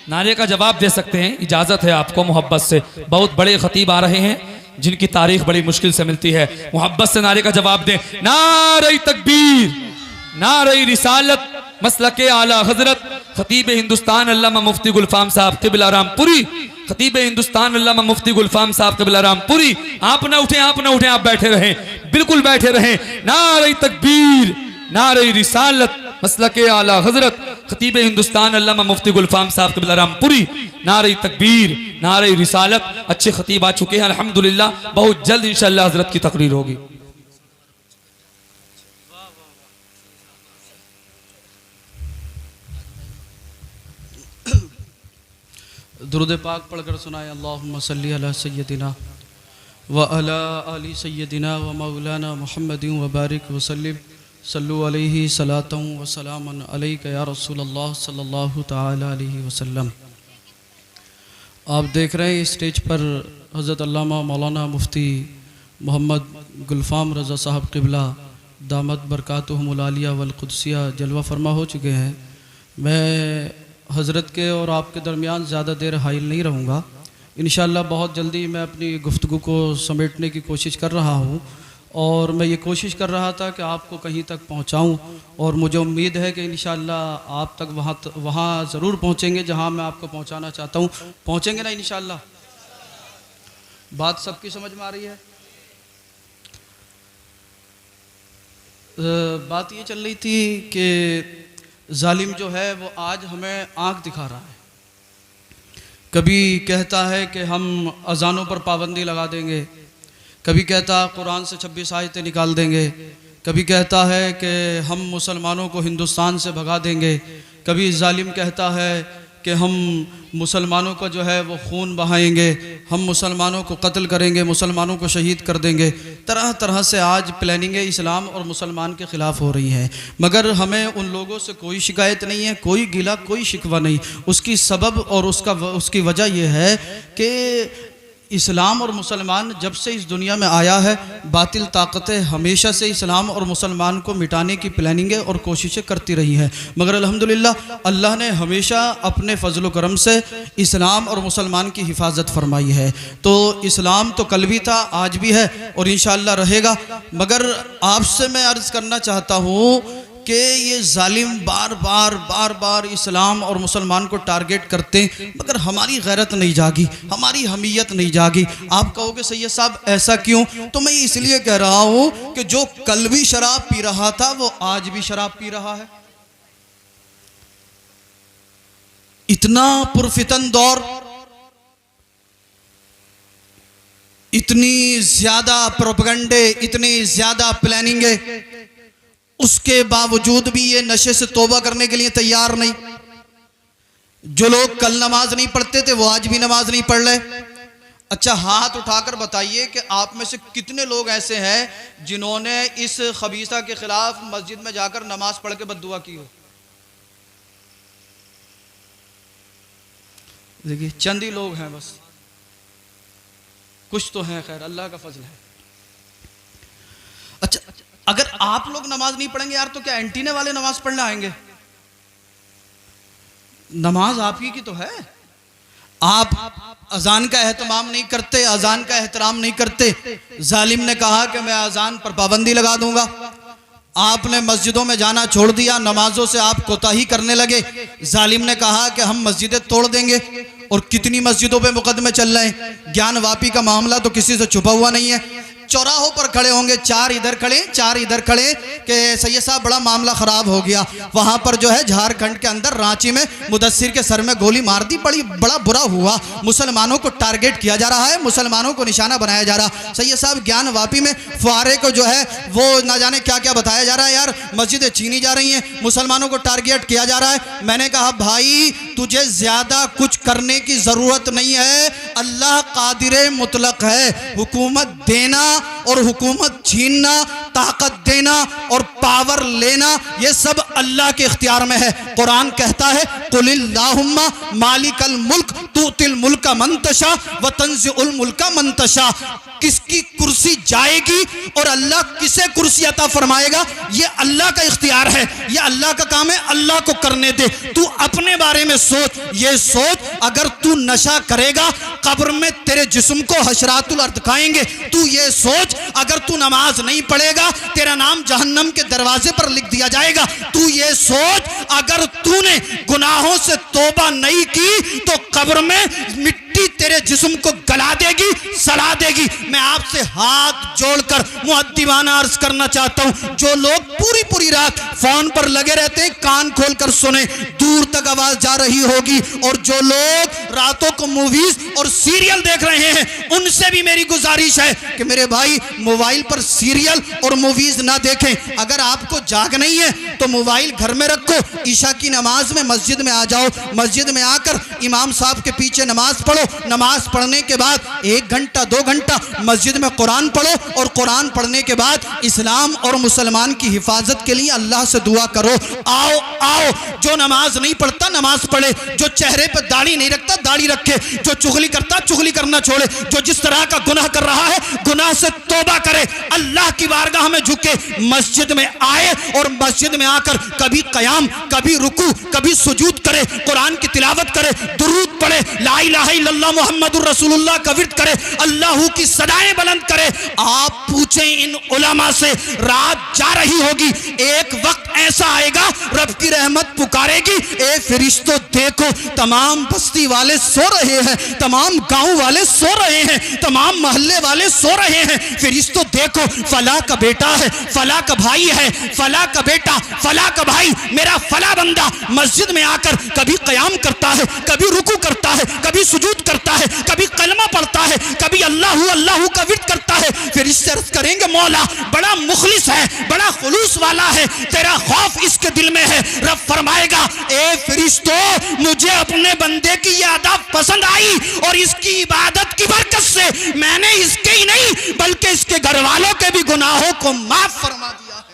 नारे का जवाब दे सकते हैं, इजाजत है आपको मोहब्बत से। बहुत बड़े खतीब आ रहे हैं जिनकी तारीख बड़ी मुश्किल से मिलती है, मोहब्बत से नारे का जवाब दें। नारे तकबीर, नारे रिसालत, मसलके आला हजरत खतीब हिंदुस्तान अल्लामा मुफ्ती गुलफाम साहब क़िबला रामपुरी, खतीब हिंदुस्तान अल्लामा मुफ्ती गुलफाम साहब क़िबला रामपुरी। आप ना उठें, आप ना उठें, आप बैठे रहें, बिल्कुल बैठे रहें। नारे तकबीर, नारे रिसालत, मसलके आला हजरत खतीब हिंदुस्तान अल्लामा मुफ्ती गुलफाम साहब क़िबला रामपुरी। नारे तकबीर, नारे रिसालत। अच्छे खतीब आ चुके हैं अल्हम्दुलिल्लाह, बहुत जल्द इंशाअल्लाह हजरत की तकरीर होगी। दुरूद पाक पढ़कर सुनाए। अल्लाहुम्मा सल्ली अला सय्यदिना व अला आलि सय्यदिना व मौलाना मुहम्मदिन व बारिक वसल्लिम सल्लु अलैहि सलातन व सलामन अलैका या रसूलल्लाह सल्लल्लाहु तआला अलैहि वसल्लम। आप देख रहे हैं स्टेज पर हज़रत अल्लामा मौलाना मुफ्ती मोहम्मद गुलफाम रज़ा साहब क़िबला दामत बरकातुहुमुल आलिया वल क़ुदसिया जलवा फरमा हो चुके हैं। मैं हज़रत के और आपके दरमियान ज़्यादा देर हाइल नहीं रहूँगा। इंशाअल्लाह बहुत जल्दी मैं अपनी गुफ्तगू को समेटने की कोशिश कर रहा हूँ और मैं ये कोशिश कर रहा था कि आपको कहीं तक पहुँचाऊँ और मुझे उम्मीद है कि इंशाअल्लाह आप तक वहाँ ज़रूर पहुँचेंगे जहाँ मैं आपको पहुँचाना चाहता हूँ। पहुँचेंगे ना इंशाअल्लाह? बात सबकी समझ में आ रही है? बात ये चल रही थी कि जालिम जो है वो आज हमें आँख दिखा रहा है। कभी कहता है कि हम अजानों पर पाबंदी लगा देंगे, कभी कहता कुरान से 26 आयतें निकाल देंगे, कभी कहता है कि हम मुसलमानों को हिंदुस्तान से भगा देंगे, कभी जालिम कहता है कि हम मुसलमानों का जो है वो खून बहाएंगे, हम मुसलमानों को कत्ल करेंगे, मुसलमानों को शहीद कर देंगे। तरह तरह से आज प्लानिंगें इस्लाम और मुसलमान के ख़िलाफ़ हो रही हैं, मगर हमें उन लोगों से कोई शिकायत नहीं है, कोई गिला, कोई शिकवा नहीं। उसकी सबब और उसकी वजह यह है कि इस्लाम और मुसलमान जब से इस दुनिया में आया है, बातिल ताकतें हमेशा से इस्लाम और मुसलमान को मिटाने की प्लानिंगें और कोशिशें करती रही हैं, मगर अल्हम्दुलिल्लाह अल्लाह ने हमेशा अपने फजल करम से इस्लाम और मुसलमान की हिफाजत फरमाई है। तो इस्लाम तो कल भी था, आज भी है और इंशाअल्लाह रहेगा। मगर आपसे मैं अर्ज़ करना चाहता हूँ कि ये जालिम बार बार इस्लाम और मुसलमान को टारगेट करते, मगर हमारी गैरत नहीं जागी, हमारी हमीयत नहीं जागी। आप कहोगे सैयद साहब ऐसा क्यों? तो मैं इसलिए कह रहा हूं कि जो कल भी शराब पी रहा था वो आज भी शराब पी रहा है। इतना पुरफितन दौर, इतनी ज्यादा प्रोपेगेंडे, इतनी ज्यादा प्लानिंगे, उसके बावजूद भी ये नशे से तौबा करने के लिए तैयार नहीं। जो लोग कल नमाज नहीं पढ़ते थे वो आज भी नमाज नहीं पढ़ रहे। अच्छा, हाथ उठाकर बताइए कि आप में से कितने लोग ऐसे हैं जिन्होंने इस खबीसा के खिलाफ मस्जिद में जाकर नमाज पढ़ के बद्दुआ की हो? देखिए, चंद ही लोग हैं बस, कुछ तो हैं, खैर अल्लाह का फजल है। अच्छा, अगर आप लोग नमाज नहीं पढ़ेंगे यार तो क्या एंटीने वाले नमाज पढ़ने आएंगे? नमाज आप ही की तो है। आप अजान का एहतमाम नहीं करते, अजान का एहतराम नहीं करते। जालिम ने कहा कि मैं अजान पर पाबंदी लगा दूंगा, आपने मस्जिदों में जाना छोड़ दिया, नमाजों से आप कोताही करने लगे। जालिम ने कहा कि हम मस्जिदें तोड़ देंगे, और कितनी मस्जिदों पे मुकदमे चल रहे हैं। ज्ञान वापी का मामला तो किसी से छुपा हुआ नहीं है। चौराहों पर खड़े होंगे, चार इधर खड़े, चार इधर खड़े, कि सैयद साहब बड़ा मामला खराब हो गया। वहां पर जो है झारखंड के अंदर रांची में मुदस्सिर के सर में गोली मार दी, बड़ा बुरा हुआ। मुसलमानों को टारगेट किया जा रहा है, मुसलमानों को निशाना बनाया जा रहा। सैयद साहब ज्ञान वापी में फुआरे को जो है वो ना जाने क्या क्या बताया जा रहा है यार, मस्जिदें छीनी जा रही हैं, मुसलमानों को टारगेट किया जा रहा है। मैंने कहा भाई तुझे ज्यादा कुछ करने की जरूरत नहीं है, अल्लाह कादिर मुतलक है। हुकूमत देना और हुकूमत छीनना, ताकत देना और पावर लेना, ये सब अल्लाह के इख्तियार में है। कुरान कहता है कुलिल्लाहुम्मा मालिकल मुल्क तुतिल मुल्का मन तशा व तंज़िउल मुल्का मन तशा। किसकी कुर्सी जाएगी और अल्लाह किसे कुर्सी अता फरमाएगा, ये अल्लाह का इख्तियार है, ये अल्लाह का काम है, अल्लाह को करने दे। तू अपने बारे में सोच, ये सोच अगर तू नशा करेगा कब्र में तेरे जिस्म को हशरातुल अर्द खाएंगे। तू ये सोच अगर तू नमाज नहीं पढ़ेगा तेरा नाम जहन्नम के दरवाजे पर लिख दिया जाएगा। तू ये सोच अगर तूने गुनाहों से तौबा नहीं की तो कब्र में मिट्टी तेरे जिस्म को गला देगी, सड़ा देगी। मैं आपसे हाथ जोड़कर मुअद्दिबाना अर्ज करना चाहता हूं, जो लोग पूरी पूरी रात फोन पर लगे रहते हैं कान खोलकर सुने, दूर तक आवाज जा रही होगी। और जो लोग रातों को मूवीज और सीरियल देख रहे हैं उनसे भी मेरी गुजारिश है कि मेरे भाई मोबाइल पर सीरियल और मूवीज ना देखें। अगर आपको जाग नहीं है तो मोबाइल घर में रखो, ईशा की नमाज में मस्जिद में आ जाओ, मस्जिद में आकर इमाम साहब के पीछे नमाज पढ़ो। नमाज पढ़ने के बाद 1 घंटा 2 घंटा मस्जिद में कुरान पढ़ो, और कुरान पढ़ने के बाद इस्लाम और मुसलमान की हिफाजत के लिए अल्लाह से दुआ करो। आओ आओ, जो नमाज नहीं पढ़ता नमाज पढ़े, जो चेहरे पर दाढ़ी नहीं रखता दाढ़ी रखे, जो चुगली करता चुगली करना छोड़े, जो जिस तरह का गुनाह कर रहा है गुनाह से तौबा करे, अल्लाह की बारगाह में झुके, मस्जिद में आए और मस्जिद में आकर कभी कयाम, कभी रुकू, कभी सुजूद करे, कुरान की तिलावत करे, दुरूद पढ़े, ला इलाहा इल्लल्लाह मुहम्मदुर रसूलुल्लाह का विर्द करे, अल्लाह की सदाएं बुलंद करे। आप पूछें इन उलमा से, रात जा रही होगी, एक वक्त ऐसा आएगा रब की रहमत पुकारेगी, ए फरिश्तों देखो तमाम बस्ती वाले सो रहे हैं, तमाम गांव वाले सो रहे हैं, तमाम मोहल्ले वाले सो रहे हैं, फरिश्तों देखो फला का बेटा है, फला का भाई है, फला का बेटा, फला का भाई, मेरा फला बंदा मस्जिद में आकर कभी कयाम करता है, कभी रुकू करता है, कभी सुजूद करता है, कभी कलमा पढ़ता है, कभी अल्लाहू अल्लाहू का विर्द करता है। फिर इससे अर्ज करेंगे मौला बड़ा मुखलिस है, बड़ा खुलूस वाला है, तेरा खौफ इसके दिल में है। रब फरमाएगा ए फरिश्तों, मुझे अपने बंदे की ये अदा पसंद आई और इसकी इबादत की बरकत से मैंने इसके ही नहीं बल्कि इसके घर वालों के भी गुनाहों को माफ फरमा दिया है।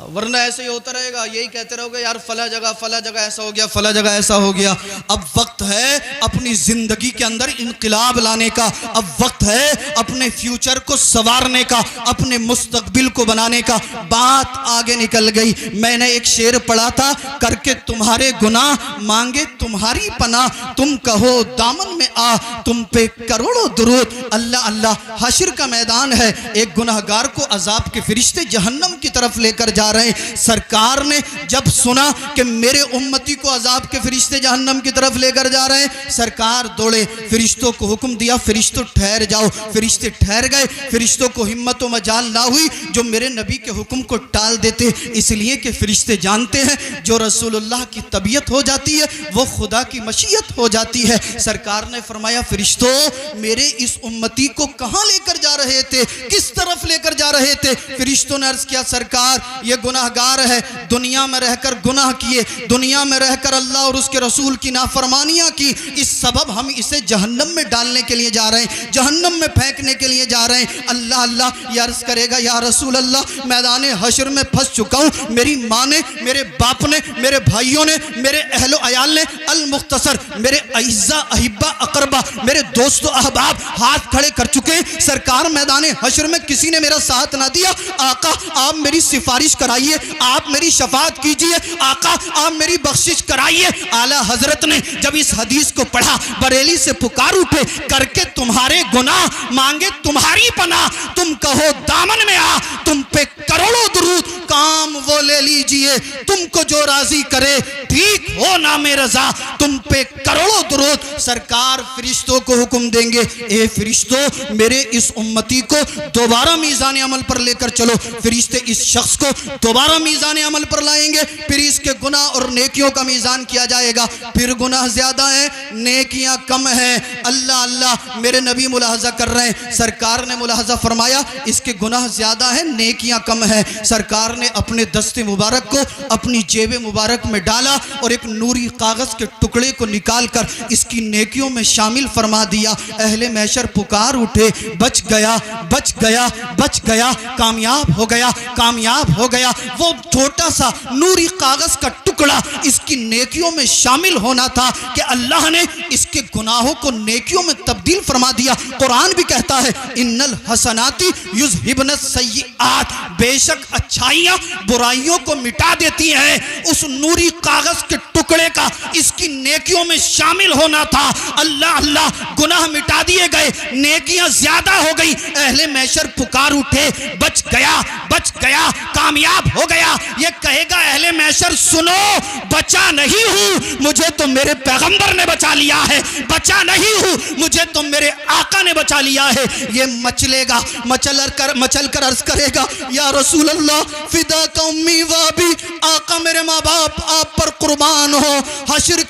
वरना ऐसे ही होता रहेगा, यही कहते रहोगे यार फला जगह ऐसा हो गया, फला जगह ऐसा हो गया। अब वक्त है अपनी जिंदगी के अंदर इनकलाब लाने का, अब वक्त है अपने फ्यूचर को संवारने का, अपने मुस्तकबिल को बनाने का। बात आगे निकल गई। मैंने एक शेर पढ़ा था, करके तुम्हारे गुनाह मांगे तुम्हारी पनाह, तुम कहो दामन में आ तुम पे करोड़ों दुरूद। अल्लाह अल्लाह। हश्र का मैदान है, एक गुनहगार को अजाब के फरिश्ते जहन्नम की तरफ लेकर जा रहे हैं। सरकार ने जब सुना कि मेरे उम्मती को अजाब के फरिश्ते जहन्नम की तरफ लेकर जा रहे हैं, सरकार दौड़े, फरिश्तों को हुक्म दिया, फरिश्तों ठहर जाओ। फरिश्ते ठहर गए। फरिश्तों को हिम्मत व मजाल ना हुई जो मेरे नबी के हुक्म को टाल देते, इसलिए कि फरिश्ते जानते हैं जो रसूलुल्लाह की तबीयत हो जाती है वो खुदा की मशीयत हो जाती है। सरकार ने फरमाया, फरिश्तों मेरे इस उम्मती को कहां लेकर जा रहे थे, किस तरफ लेकर जा रहे थे? फरिश्तों ने अर्ज किया, सरकार ये गुनाहगार है, दुनिया में रहकर गुनाह किए, दुनिया में रहकर अल्लाह और उसके रसूल की नाफरमानियां की, इस सबब हम इसे जहन्नम में डालने के लिए जा रहे हैं, जहन्नम में फेंकने के लिए जा रहे हैं। अल्लाह अल्लाह। ये अर्ज करेगा, या रसूल अल्लाह मैदान हश्र में फंस चुका हूं, मेरी माँ ने, मेरे बाप ने, मेरे भाइयों ने, मेरे अहलो अयाल ने, अल मुख्तसर मेरे अइज़्ज़ा अहिब्बा अकरबा मेरे दोस्तों अहबाब हाथ खड़े कर चुके हैं। सरकार मैदान हश्र में किसी ने मेरा साथ ना दिया, आका आप मेरी सिफारिश कराइए, आप मेरी शफात कीजिए, आका आप मेरी बख्शिश कराइए। आला हजरत ने जब इस हदीस को पढ़ा बरेली से पुकार उठे, करके तुम्हारे गुनाह मांगे तुम्हारी पनाह, तुम कहो दामन में आ तुम पे करोड़ों दुरूद, काम वो ले लीजिए तुमको जो राजी करे, ठीक हो ना में रजा तुम पे करोड़ों दुरूद। सरकार फरिश्तों को हुक्म देंगे, ए फरिश्तों मेरे इस उम्मती को दोबारा मीज़ान अमल पर लेकर चलो। फरिश्ते इस शख्स को दोबारा मीज़ान अमल पर लाएंगे, फिर इसके गुनाह और नेकियों का मीज़ान किया जाएगा। फिर गुनाह ज्यादा है, नेकियां कम है। अल्लाह अल्लाह। मेरे नबी मुलाहजा कर रहे हैं, सरकार ने मुलाहजा फरमाया इसके गुनाह ज्यादा है, नेकियां कम है। सरकार ने अपने दस्ते मुबारक को अपनी जेब मुबारक में डाला और एक नूरी कागज के टुकड़े को निकाल कर इसकी नेकियों में शामिल फरमा दिया। अहले महशर पुकार उठे, बच गया, बच गया, बच गया, कामयाब हो गया, कामयाब हो गया। वो छोटा सा नूरी कागज का टुकड़ा इसकी नेकियों में शामिल होना था कि अल्लाह ने इसके गुनाहों को नेकियों में तब्दील फरमा दिया। कुरान भी कहता है, इन्नल हसनाती युज़हिबन सय्यिआत, बेशक अच्छाइयां बुराइयों को मिटा देती हैं। उस नूरी कागज के टुकड़े का इसकी नेकियों में शामिल होना था। अल्लाह अल्लाह। गुनाह मिटा दिए गए, नेकियां ज्यादा हो गई। अहले महशर पुकार उठे, बच गया, बच गया, कामयाब हो गया। ये कहेगा अहले महशर, सुनो बचा नहीं हूं, मुझे तो मेरे पैगंबर ने बचा लिया है, बचा नहीं हूं, मुझे तो मेरे आका ने बचा लिया है। ये मचलेगा, मचल कर अर्ज करेगा, या रसूल अल्लाह फिदा का उम्मी व अबी, आका मेरे माँ बाप आप पर कुर्बान हो। हश्र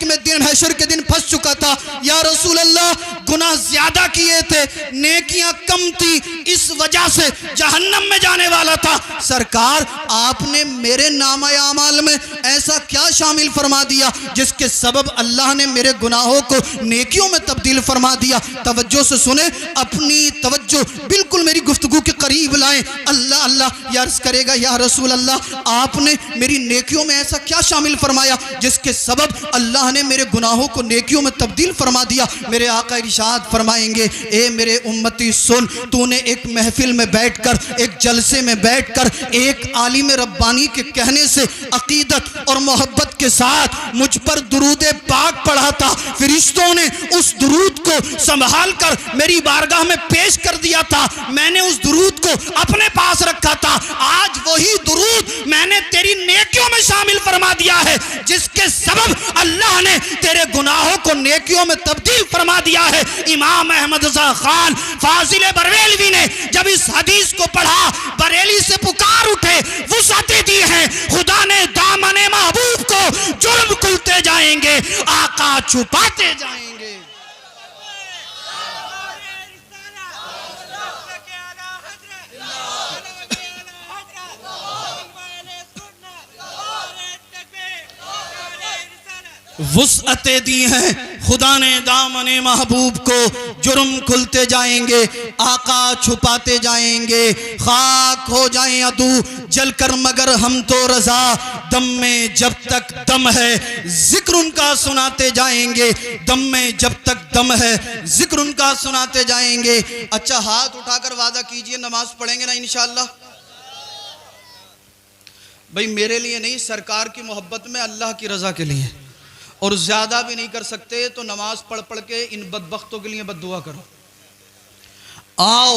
के दिन फंस चुका था, या रसूल अल्लाह गुनाह ज्यादा किए थे, नेकियां कम थी, इस वजह से जहन्नम में जाने वाला था। सरकार आपने मेरे नामा आमाल में ऐसा क्या शामिल फरमा दिया जिसके सबब अल्लाह ने मेरे गुनाहों को नेकियों में तब्दील फरमा दिया? तवज्जो से सुने, अपनी तवज्जो बिल्कुल मेरी गुफ्तगू के करीब लाएं। अल्लाह अल्लाह। अर्ज करेगा, या रसूल अल्लाह आपने मेरी नेकियों में ऐसा क्या शामिल फरमाया जिसके सबब अल्लाह ने मेरे गुनाहों को नेकियों में तब्दील फरमा दिया? मेरे आका इरशाद फरमाएंगे, ए मेरे उम्मती सुन, तूने एक महफिल में बैठकर, एक जलसे में बैठकर एक आलिम रब्बानी के कहने से अकीदत और मोहब्बत के साथ मुझ पर दुरूद पाक पढ़ा था। फरिश्तों ने उस दुरूद को संभाल कर मेरी बारगाह में पेश कर दिया था। मैंने उस दुरूद को अपने पास रखा था। आज वही दुरूद मैंने तेरी नेकियों में शामिल फरमा दिया है, जिसके सबब अल्लाह ने तेरे गुनाहों को नेकियों में तब्दील फरमा दिया है। इमाम अहमद रज़ा खान फाजिल बरेलवी ने जब इस हदीस को पढ़ा, बरेली से पुकार उठे, वुसअतें दी हैं। खुदा ने दामने महबूब को जुर्म खुलते जाएंगे, आका छुपाते जाएंगे। वुसअतें दी हैं। खुदा ने दामने महबूब को जुर्म खुलते जाएंगे, आका छुपाते जाएंगे, खाक हो जाए अदू जलकर मगर हम तो रजा, दम में जब तक दम है जिक्र उनका सुनाते जाएंगे, दम में जब तक दम है जिक्र उनका सुनाते जाएंगे। अच्छा, हाथ उठाकर वादा कीजिए नमाज पढ़ेंगे ना इंशाअल्लाह। भाई मेरे लिए नहीं, सरकार की मोहब्बत में, अल्लाह की रजा के लिए, और ज्यादा भी नहीं कर सकते तो नमाज पढ़ पढ़ के इन बदबख्तों के लिए बद्दुआ करो। आओ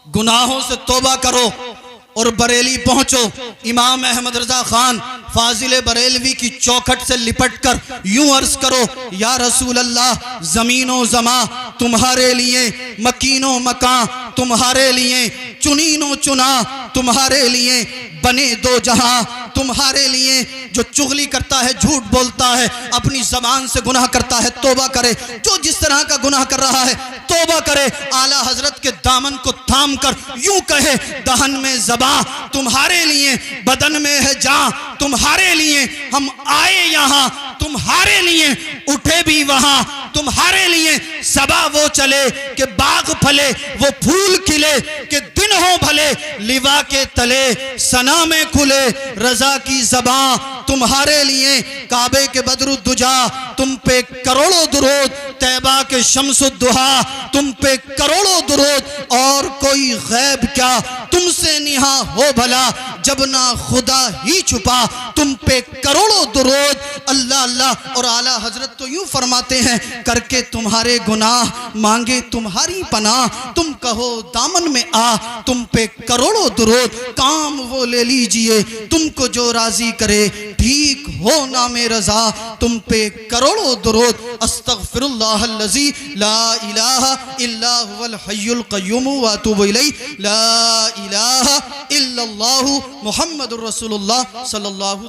गुनाहों से तौबा करो और बरेली पहुंचो। इमाम अहमद रजा खान फाजिल बरेलवी की चौखट से लिपट कर यूं अर्ज करो, या रसूल अल्लाह, जमीनो जमा तुम्हारे लिए, मकीनो मकां तुम्हारे लिए, चुनीनो चुना तुम्हारे लिए, बने दो जहां तुम्हारे लिए। जो चुगली करता है, झूठ बोलता है, अपनी जबान से गुनाह करता है, तौबा करे। जो जिस तरह का गुनाह कर रहा है तौबा करे। आला हजरत के दामन को थाम कर यूं कहे, दहन में ज़बा तुम्हारे लिए, बदन में है जान तुम्हारे लिए, हम आए यहाँ तुम्हारे लिए, उठे भी वहां तुम्हारे लिए। सबा वो चले कि बाग फले, वो फूल खिले कि दिन हो भले, लिवा के तले सना में खुले, रजा की ज़बां तुम्हारे लिए। काबे के बदरुद्दुजा तुम पे करोड़ों दुरूद, तैबा के शम्सुद्दुहा तुम पे करोड़ों दुरूद, और कोई गैब क्या तुमसे निहा हो भला, जब ना खुदा ही छुपा तुम पे करोड़ों दुरूद। अल्लाह अल्लाह। और आला हजरत तो यूं फरमाते हैं, करके तुम्हारे गुनाह मांगे तुम्हारी पनाह, तुम कहो दामन में आ तुम पे करोड़ों दुरूद, काम वो ले लीजिए तुमको जो राजी करे, ठीक हो ना में रजा तुम पे करोड़ों दुरूद। अस्तगफिरुल्लाह अल्लज़ी ला इलाहा इल्ला हुवल हय्युल क़य्यूम व अतूबु इलैहि, ला इलाहा इल्लल्लाहु मुहम्मदुर रसूलुल्लाह सल्लल्लाहु